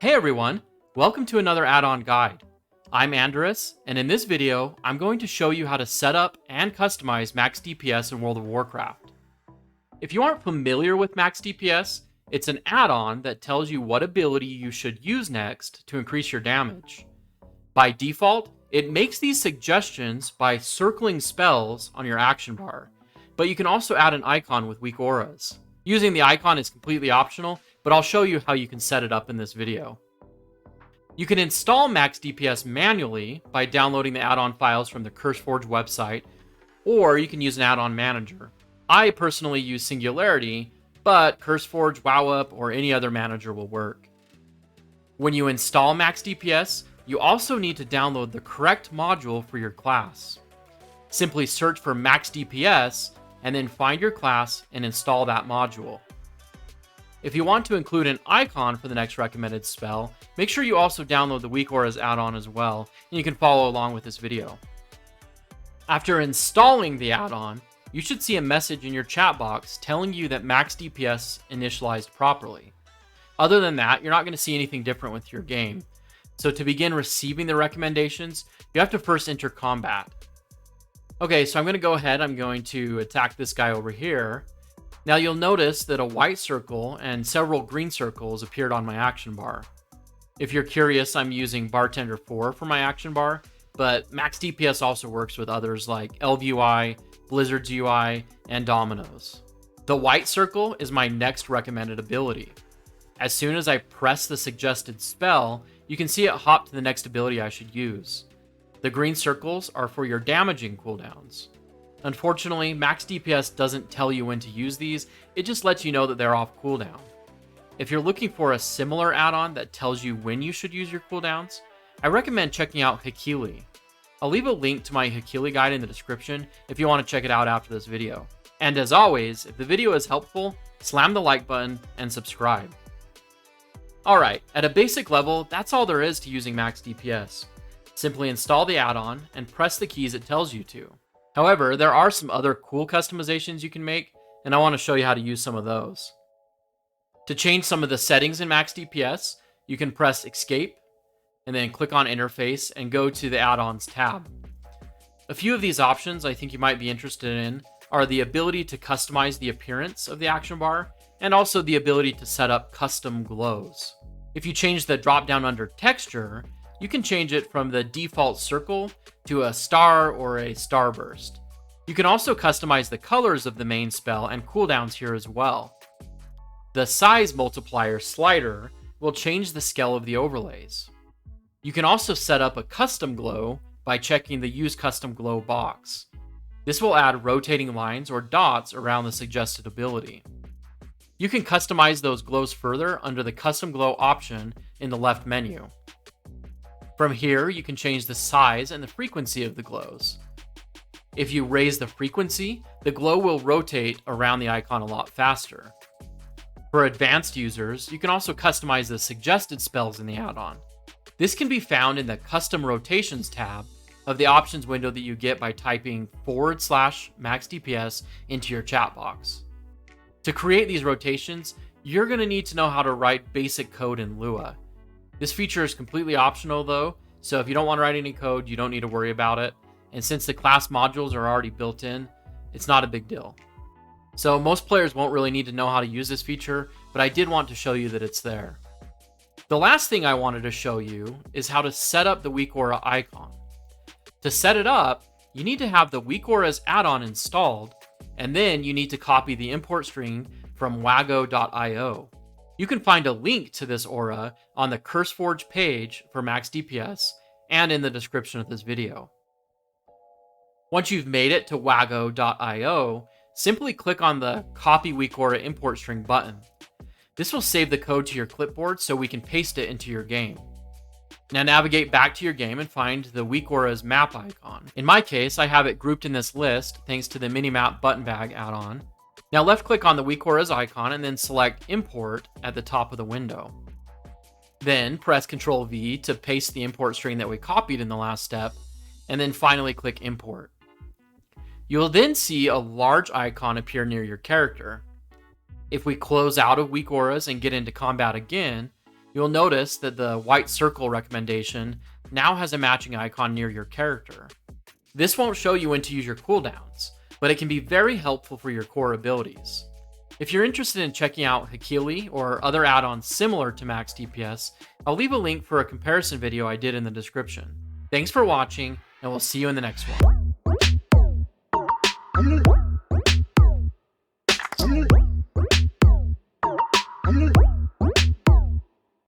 Hey everyone, welcome to another add-on guide. I'm Andres, and in this video, I'm going to show you how to set up and customize max DPS in World of Warcraft. If you aren't familiar with max DPS, it's an add-on that tells you what ability you should use next to increase your damage. By default, it makes these suggestions by circling spells on your action bar, but you can also add an icon with Weakauras. Using the icon is completely optional, but I'll show you how you can set it up in this video. You can install max DPS manually by downloading the add-on files from the CurseForge website, or you can use an add-on manager. I personally use Singularity, but CurseForge, WoW, or any other manager will work. When you install max DPS, you also need to download the correct module for your class. Simply search for max DPS and then find your class and install that module. If you want to include an icon for the next recommended spell, make sure you also download the Weakauras add-on as well, and you can follow along with this video. After installing the add-on, you should see a message in your chat box telling you that max DPS initialized properly. Other than that, you're not going to see anything different with your game. So to begin receiving the recommendations, you have to first enter combat. Okay, so I'm going to go ahead, I'm going to attack this guy over here. Now you'll notice that a white circle and several green circles appeared on my action bar. If you're curious, I'm using Bartender 4 for my action bar, but max DPS also works with others like ElvUI, Blizzard's UI, and Domino's. The white circle is my next recommended ability. As soon as I press the suggested spell, you can see it hop to the next ability I should use. The green circles are for your damaging cooldowns. Unfortunately, max DPS doesn't tell you when to use these, it just lets you know that they're off cooldown. If you're looking for a similar add-on that tells you when you should use your cooldowns, I recommend checking out Hakili. I'll leave a link to my Hakili guide in the description if you want to check it out after this video. And as always, if the video is helpful, slam the like button and subscribe. Alright, at a basic level, that's all there is to using max DPS. Simply install the add-on and press the keys it tells you to. However, there are some other cool customizations you can make, and I want to show you how to use some of those. To change some of the settings in max DPS, you can press Escape, and then click on Interface and go to the Add-ons tab. A few of these options I think you might be interested in are the ability to customize the appearance of the action bar, and also the ability to set up custom glows. If you change the drop-down under Texture, you can change it from the default circle to a star or a starburst. You can also customize the colors of the main spell and cooldowns here as well. The size multiplier slider will change the scale of the overlays. You can also set up a custom glow by checking the Use Custom Glow box. This will add rotating lines or dots around the suggested ability. You can customize those glows further under the Custom Glow option in the left menu. From here, you can change the size and the frequency of the glows. If you raise the frequency, the glow will rotate around the icon a lot faster. For advanced users, you can also customize the suggested spells in the add-on. This can be found in the Custom Rotations tab of the options window that you get by typing /max DPS into your chat box. To create these rotations, you're going to need to know how to write basic code in Lua. This feature is completely optional though, so if you don't want to write any code, you don't need to worry about it. And since the class modules are already built in, it's not a big deal. So most players won't really need to know how to use this feature, but I did want to show you that it's there. The last thing I wanted to show you is how to set up the Weakaura icon. To set it up, you need to have the Weakauras add-on installed, and then you need to copy the import string from wago.io. You can find a link to this aura on the CurseForge page for max DPS and in the description of this video. Once you've made it to wago.io, simply click on the Copy Weakaura Import String button. This will save the code to your clipboard so we can paste it into your game. Now navigate back to your game and find the Weakauras map icon. In my case, I have it grouped in this list thanks to the Minimap Button Bag add-on. Now left click on the Weakauras icon and then select Import at the top of the window. Then press Ctrl V to paste the import string that we copied in the last step, and then finally click Import. You will then see a large icon appear near your character. If we close out of Weakauras and get into combat again, You'll notice that the white circle recommendation now has a matching icon near your character. This won't show you when to use your cooldowns, but it can be very helpful for your core abilities. If you're interested in checking out Weakaura or other add-ons similar to MaxDPS, I'll leave a link for a comparison video I did in the description. Thanks for watching, and we'll see you in the next one.